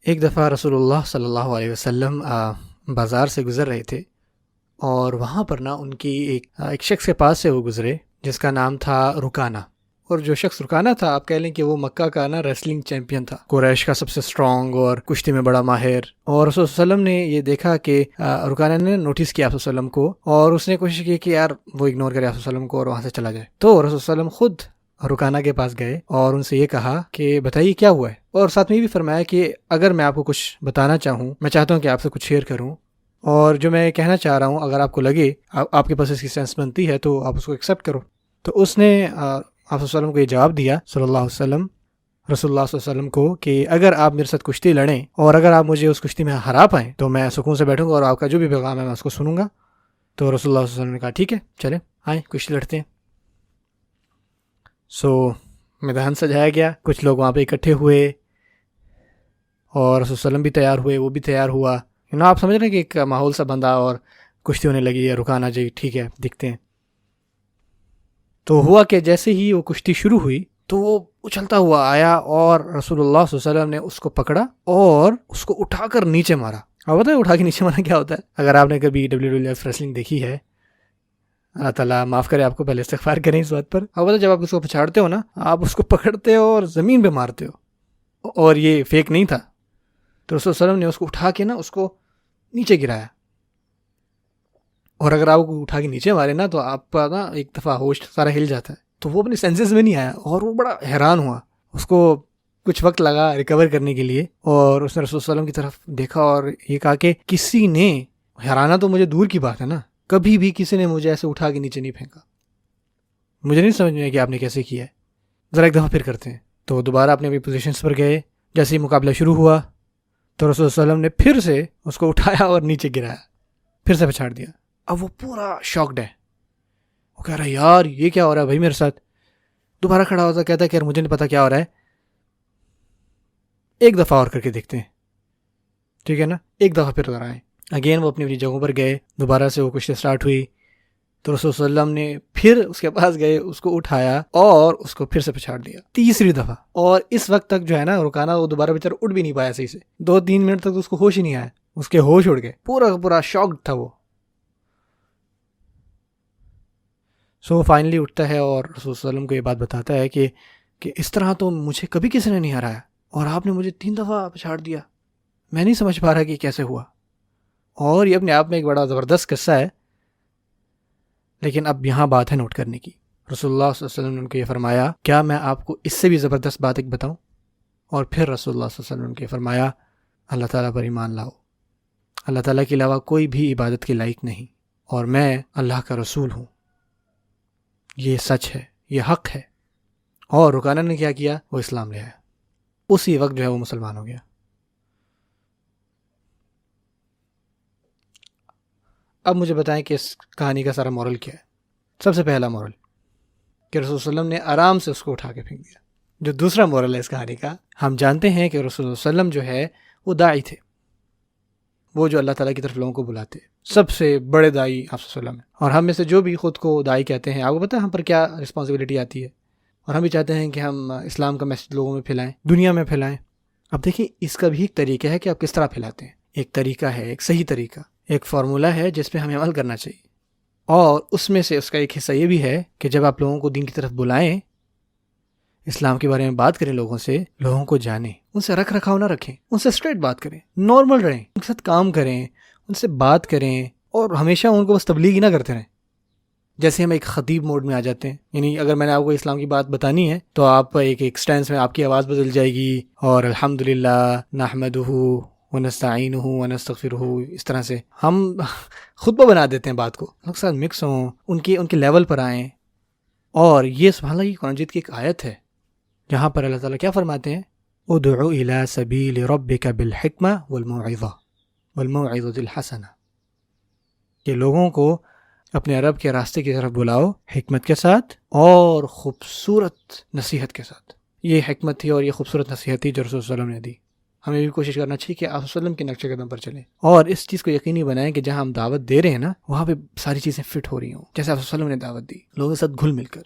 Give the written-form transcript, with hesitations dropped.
ایک دفعہ رسول اللہ صلی اللہ علیہ وسلم بازار سے گزر رہے تھے، اور وہاں پر نا ان کی ایک شخص کے پاس سے وہ گزرے جس کا نام تھا رکانہ۔ اور جو شخص رکانہ تھا، آپ کہہ لیں کہ وہ مکہ کا نا ریسلنگ چیمپئن تھا، قریش کا سب سے اسٹرانگ اور کشتی میں بڑا ماہر۔ اور رسول اللہ علیہ وسلم نے یہ دیکھا کہ رکانہ نے نوٹس کیا رسول اللہ علیہ وسلم کو، اور اس نے کوشش کی کہ یار وہ اگنور کرے رسول اللہ علیہ وسلم کو اور وہاں سے چلا جائے۔ تو رسول اللہ علیہ وسلم خود رکانہ کے پاس گئے اور ان سے یہ کہا کہ بتائیے کیا ہوا ہے، اور ساتھ میں یہ بھی فرمایا کہ اگر میں آپ کو کچھ بتانا چاہوں، میں چاہتا ہوں کہ آپ سے کچھ شیئر کروں، اور جو میں کہنا چاہ رہا ہوں اگر آپ کو لگے آپ کے پاس اس کی سینس بنتی ہے تو آپ اس کو ایکسیپٹ کرو۔ تو اس نے آپ صلی اللہ علیہ وسلم کو یہ جواب دیا، رسول اللہ صلی اللہ علیہ وسلم کو، کہ اگر آپ میرے ساتھ کشتی لڑیں اور اگر آپ مجھے اس کشتی میں ہرا پائیں تو میں سکون سے بیٹھوں گا اور آپ کا جو بھی پیغام ہے میں اس کو سنوں گا۔ تو رسول اللہ صلی اللہ علیہ وسلم نے کہا ٹھیک ہے، چلیں آئیں کشتی لڑتے ہیں۔ میدان سجایا گیا، کچھ لوگ وہاں پہ اکٹھے ہوئے اور رسول اللہ علیہ وسلم بھی تیار ہوئے، وہ بھی تیار ہوا۔ آپ سمجھ رہے ہیں کہ ایک ماحول سا بندہ اور کشتی ہونے لگی ہے، رکانا جی ٹھیک ہے دکھتے ہیں۔ تو ہوا کہ جیسے ہی وہ کشتی شروع ہوئی تو وہ اچھلتا ہوا آیا اور رسول اللہ صلی اللہ علیہ وسلم نے اس کو پکڑا اور اس کو اٹھا کر نیچے مارا۔ آپ بتائیں اٹھا کے نیچے مارنا کیا ہوتا ہے؟ اگر آپ نے کبھی WWF ریسلنگ دیکھی ہے، اللہ تعالیٰ معاف کرے آپ کو، پہلے استغفار کریں اس بات پر۔ آپ بتائیں جب آپ اس کو پچھاڑتے ہو نا، آپ اس کو پکڑتے ہو اور زمین پہ مارتے ہو، اور یہ فیک نہیں تھا۔ تو رسول اللہ علیہ وسلم نے اس کو اٹھا کے نا اس کو نیچے گرایا، اور اگر آپ کو اٹھا کے نیچے مارے نا تو آپ کا نا ایک دفعہ ہوش سارا ہل جاتا ہے۔ تو وہ اپنے سینسز میں نہیں آیا اور وہ بڑا حیران ہوا، اس کو کچھ وقت لگا ریکور کرنے کے لیے، اور اس نے رسول اللہ علیہ وسلم کی طرف دیکھا اور یہ کہا کہ کسی نے، حیرانہ تو مجھے دور کی بات ہے نا، کبھی بھی کسی نے مجھے ایسے اٹھا کے نیچے نہیں پھینکا، مجھے نہیں سمجھ میں آیا کہ آپ نے کیسے کیا ہے، ذرا ایک دفعہ پھر کرتے ہیں۔ تو دوبارہ اپنے بھی پوزیشنز پر گئے، جیسے ہی مقابلہ شروع ہوا تو رسول اللہ علیہ وسلم نے پھر سے اس کو اٹھایا اور نیچے گرایا، پھر سے پچھاڑ دیا۔ اب وہ پورا شاکڈ ہے، وہ کہہ رہا ہے یار یہ کیا ہو رہا ہے بھائی میرے ساتھ۔ دوبارہ کھڑا ہوتا کہتا ہے کہ یار مجھے نہیں پتا کیا ہو رہا ہے، ایک دفعہ اور کر کے دیکھتے ہیں، ٹھیک ہے نا، ایک دفعہ پھر ذرا آئے۔ اگین وہ اپنی جگہوں پر گئے، دوبارہ سے وہ کشتی سٹارٹ ہوئی تو رسول صلی اللہ علیہ وسلم نے پھر اس کے پاس گئے، اس کو اٹھایا اور اس کو پھر سے پچھاڑ دیا تیسری دفعہ۔ اور اس وقت تک جو ہے نا رکانا وہ دوبارہ بیچارہ اٹھ بھی نہیں پایا صحیح سے، 2-3 منٹ تک تو اس کو ہوش ہی نہیں آیا، اس کے ہوش اڑ گئے، پورا شاکڈ تھا وہ۔ فائنلی اٹھتا ہے اور رسول صلی اللہ علیہ وسلم کو یہ بات بتاتا ہے کہ اس طرح تو مجھے کبھی کسی نے نہیں ہرایا، اور آپ نے مجھے 3 دفعہ پچھاڑ دیا، میں نہیں سمجھ پا رہا کہ کیسے ہوا۔ اور یہ اپنے آپ میں ایک بڑا زبردست قصہ ہے، لیکن اب یہاں بات ہے نوٹ کرنے کی۔ رسول اللہ صلی اللہ علیہ وسلم نے ان کو یہ فرمایا، کیا میں آپ کو اس سے بھی زبردست بات ایک بتاؤں؟ اور پھر رسول اللہ صلی اللہ علیہ وسلم نے ان کو یہ فرمایا، اللہ تعالیٰ پر ایمان لاؤ، اللہ تعالیٰ کے علاوہ کوئی بھی عبادت کے لائق نہیں، اور میں اللہ کا رسول ہوں، یہ سچ ہے، یہ حق ہے۔ اور رکانہ نے کیا کیا؟ وہ اسلام لے آیا، اسی وقت جو ہے وہ مسلمان ہو گیا۔ اب مجھے بتائیں کہ اس کہانی کا سارا مورل کیا ہے؟ سب سے پہلا مورل کہ رسول صلی اللہ علیہ وسلم نے آرام سے اس کو اٹھا کے پھینک دیا۔ جو دوسرا مورل ہے اس کہانی کا، ہم جانتے ہیں کہ رسول اللہ علیہ وسلم جو ہے وہ داعی تھے، وہ جو اللہ تعالیٰ کی طرف لوگوں کو بلاتے، سب سے بڑے داعی آپ صلی اللہ علیہ وسلم ہیں۔ اور ہم میں سے جو بھی خود کو داعی کہتے ہیں، آپ کو پتہ ہے ہم پر کیا رسپانسبلٹی آتی ہے، اور ہم بھی چاہتے ہیں کہ ہم اسلام کا میسج لوگوں میں پھیلائیں، دنیا میں پھیلائیں۔ اب دیکھیں اس کا بھی ایک طریقہ ہے کہ آپ کس طرح پھیلاتے ہیں، ایک طریقہ ہے، ایک صحیح طریقہ، ایک فارمولا ہے جس پہ ہمیں عمل کرنا چاہیے، اور اس میں سے اس کا ایک حصہ یہ بھی ہے کہ جب آپ لوگوں کو دین کی طرف بلائیں، اسلام کے بارے میں بات کریں، لوگوں سے، لوگوں کو جانیں، ان سے رکھ رکھاؤ نہ رکھیں، ان سے اسٹریٹ بات کریں، نارمل رہیں، ان کے ساتھ کام کریں، ان سے بات کریں، اور ہمیشہ ان کو بس تبلیغ ہی نہ کرتے رہیں۔ جیسے ہم ایک خطیب موڈ میں آ جاتے ہیں، یعنی اگر میں نے آپ کو اسلام کی بات بتانی ہے تو آپ ایک سٹینس میں آپ کی آواز بدل جائے گی، اور الحمدللہ نحمدہ ونستعینہ ونستغفرہ، اس طرح سے ہم خطبہ بنا دیتے ہیں بات کو، لوگ ساتھ مکس ہوں، ان کے لیول پر آئیں۔ اور یہ سبحان اللہ کی قرآن مجید کی ایک آیت ہے جہاں پر اللہ تعالیٰ کیا فرماتے ہیں، ادع الی سبیل ربک بالحکمہ والموعظۃ الحسنہ، کہ لوگوں کو اپنے رب کے راستے کی طرف بلاؤ حکمت کے ساتھ اور خوبصورت نصیحت کے ساتھ۔ یہ حکمت تھی اور یہ خوبصورت نصیحت تھی جو رسول صلی اللہ علیہ وسلم نے دی۔ ہمیں بھی کوشش کرنا چاہیے کہ آپ صلی اللہ علیہ وسلم کے نقش قدم پر چلیں، اور اس چیز کو یقینی بنائیں کہ جہاں ہم دعوت دے رہے ہیں نا، وہاں پہ ساری چیزیں فٹ ہو رہی ہوں، جیسے آپ صلی اللہ علیہ وسلم نے دعوت دی، لوگوں کے ساتھ گھل مل کر۔